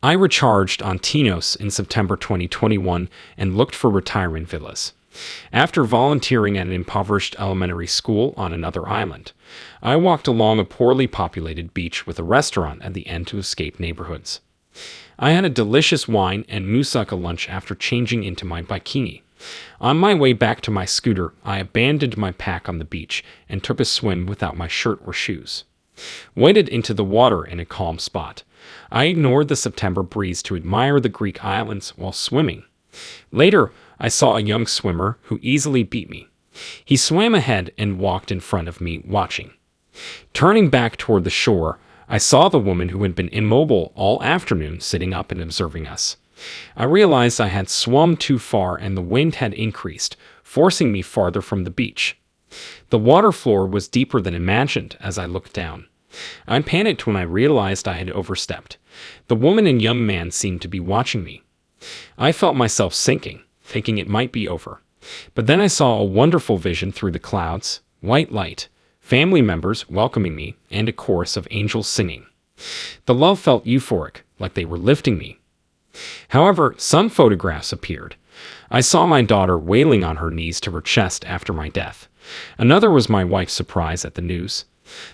I recharged on Tinos in September 2021 and looked for retirement villas. After volunteering at an impoverished elementary school on another island, I walked along a poorly populated beach with a restaurant at the end to escape neighborhoods. I had a delicious wine and moussaka lunch after changing into my bikini. On my way back to my scooter, I abandoned my pack on the beach and took a swim without my shirt or shoes. Waded into the water in a calm spot. I ignored the September breeze to admire the Greek islands while swimming. Later, I saw a young swimmer who easily beat me. He swam ahead and walked in front of me, watching. Turning back toward the shore, I saw the woman who had been immobile all afternoon sitting up and observing us. I realized I had swum too far and the wind had increased, forcing me farther from the beach. The water floor was deeper than imagined as I looked down. I panicked when I realized I had overstepped. The woman and young man seemed to be watching me. I felt myself sinking, thinking it might be over. But then I saw a wonderful vision through the clouds, white light, family members welcoming me, and a chorus of angels singing. The love felt euphoric, like they were lifting me. However, some photographs appeared. I saw my daughter wailing on her knees to her chest after my death. Another was my wife's surprise at the news.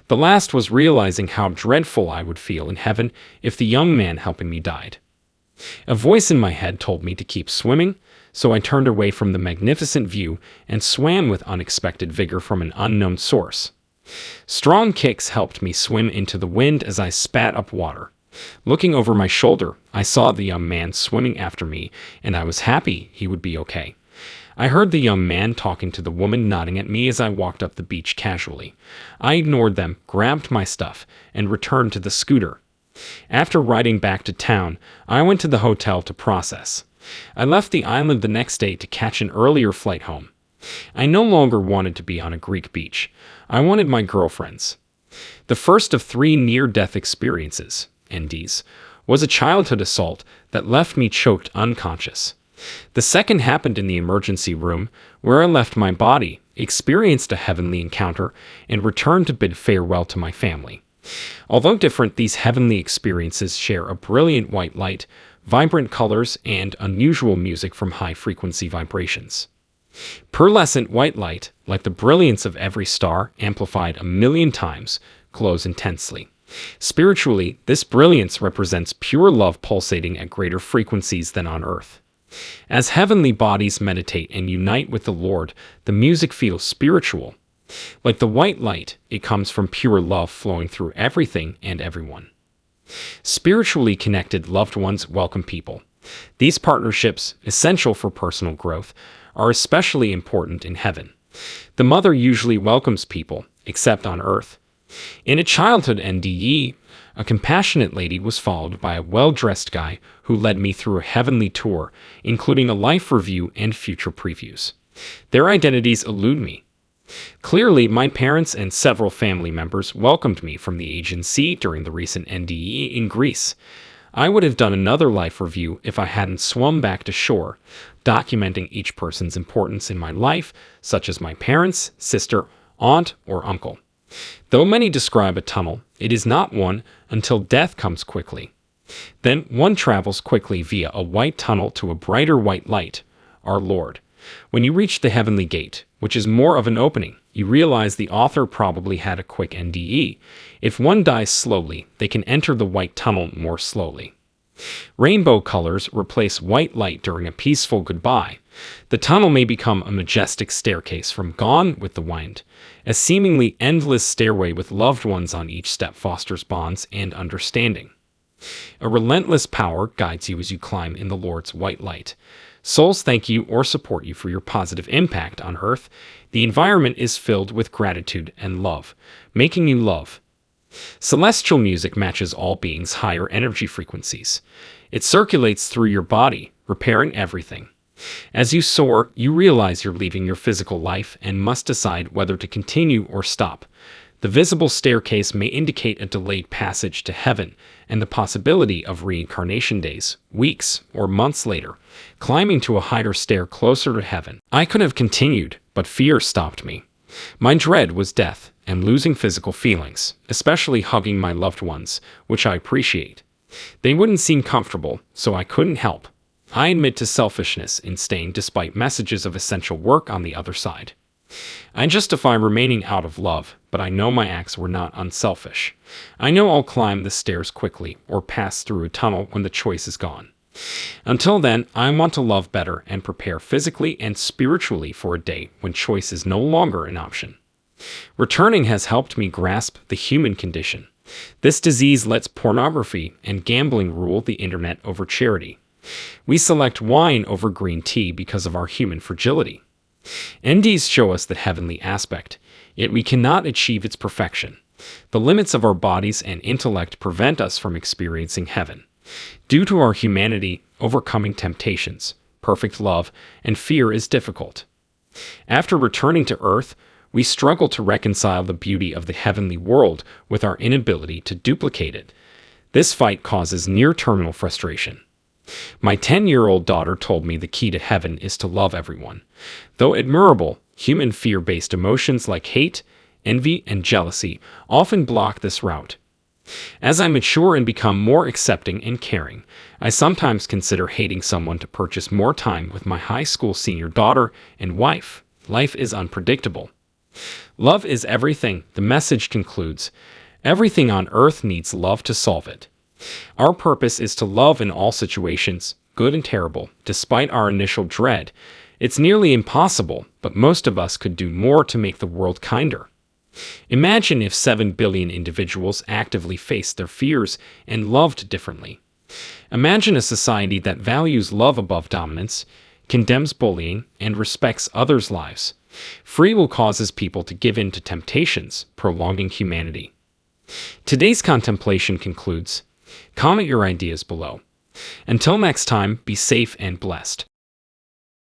The last was realizing how dreadful I would feel in heaven if the young man helping me died. A voice in my head told me to keep swimming, so I turned away from the magnificent view and swam with unexpected vigor from an unknown source. Strong kicks helped me swim into the wind as I spat up water. Looking over my shoulder, I saw the young man swimming after me, and I was happy he would be okay. I heard the young man talking to the woman nodding at me as I walked up the beach casually. I ignored them, grabbed my stuff, and returned to the scooter. After riding back to town, I went to the hotel to process. I left the island the next day to catch an earlier flight home. I no longer wanted to be on a Greek beach. I wanted my girlfriends. The first of 3 near-death experiences, NDEs, was a childhood assault that left me choked unconscious. The second happened in the emergency room, where I left my body, experienced a heavenly encounter, and returned to bid farewell to my family. Although different, these heavenly experiences share a brilliant white light, vibrant colors, and unusual music from high-frequency vibrations. Pearlescent white light, like the brilliance of every star amplified 1,000,000 times, glows intensely. Spiritually, this brilliance represents pure love pulsating at greater frequencies than on Earth. As heavenly bodies meditate and unite with the Lord, the music feels spiritual. Like the white light, it comes from pure love flowing through everything and everyone. Spiritually connected loved ones welcome people. These partnerships, essential for personal growth, are especially important in heaven. The mother usually welcomes people, except on Earth. In a childhood NDE, a compassionate lady was followed by a well-dressed guy who led me through a heavenly tour, including a life review and future previews. Their identities elude me. Clearly, my parents and several family members welcomed me from the agency during the recent NDE in Greece. I would have done another life review if I hadn't swum back to shore, documenting each person's importance in my life, such as my parents, sister, aunt, or uncle. Though many describe a tunnel, it is not one until death comes quickly. Then one travels quickly via a white tunnel to a brighter white light, our Lord. When you reach the heavenly gate, which is more of an opening, you realize the author probably had a quick NDE. If one dies slowly, they can enter the white tunnel more slowly. Rainbow colors replace white light during a peaceful goodbye. The tunnel may become a majestic staircase from Gone with the Wind. A seemingly endless stairway with loved ones on each step fosters bonds and understanding. A relentless power guides you as you climb in the Lord's white light. Souls thank you or support you for your positive impact on Earth. The environment is filled with gratitude and love, making you love. Celestial music matches all beings' higher energy frequencies. It circulates through your body, repairing everything. As you soar, you realize you're leaving your physical life and must decide whether to continue or stop. The visible staircase may indicate a delayed passage to heaven and the possibility of reincarnation days, weeks, or months later, climbing to a higher stair closer to heaven. I could have continued, but fear stopped me. My dread was death and losing physical feelings, especially hugging my loved ones, which I appreciate. They wouldn't seem comfortable, so I couldn't help. I admit to selfishness in staying despite messages of essential work on the other side. I justify remaining out of love, but I know my acts were not unselfish. I know I'll climb the stairs quickly or pass through a tunnel when the choice is gone. Until then, I want to love better and prepare physically and spiritually for a day when choice is no longer an option. Returning has helped me grasp the human condition. This disease lets pornography and gambling rule the internet over charity. We select wine over green tea because of our human fragility. NDEs show us the heavenly aspect, yet we cannot achieve its perfection. The limits of our bodies and intellect prevent us from experiencing heaven. Due to our humanity, overcoming temptations, perfect love, and fear is difficult. After returning to earth, we struggle to reconcile the beauty of the heavenly world with our inability to duplicate it. This fight causes near-terminal frustration. My 10-year-old daughter told me the key to heaven is to love everyone. Though admirable, human fear-based emotions like hate, envy, and jealousy often block this route. As I mature and become more accepting and caring, I sometimes consider hating someone to purchase more time with my high school senior daughter and wife. Life is unpredictable. Love is everything, the message concludes. Everything on earth needs love to solve it. Our purpose is to love in all situations, good and terrible, despite our initial dread. It's nearly impossible, but most of us could do more to make the world kinder. Imagine if 7 billion individuals actively faced their fears and loved differently. Imagine a society that values love above dominance, condemns bullying, and respects others' lives. Free will causes people to give in to temptations, prolonging humanity. Today's contemplation concludes. Comment your ideas below. Until next time, be safe and blessed.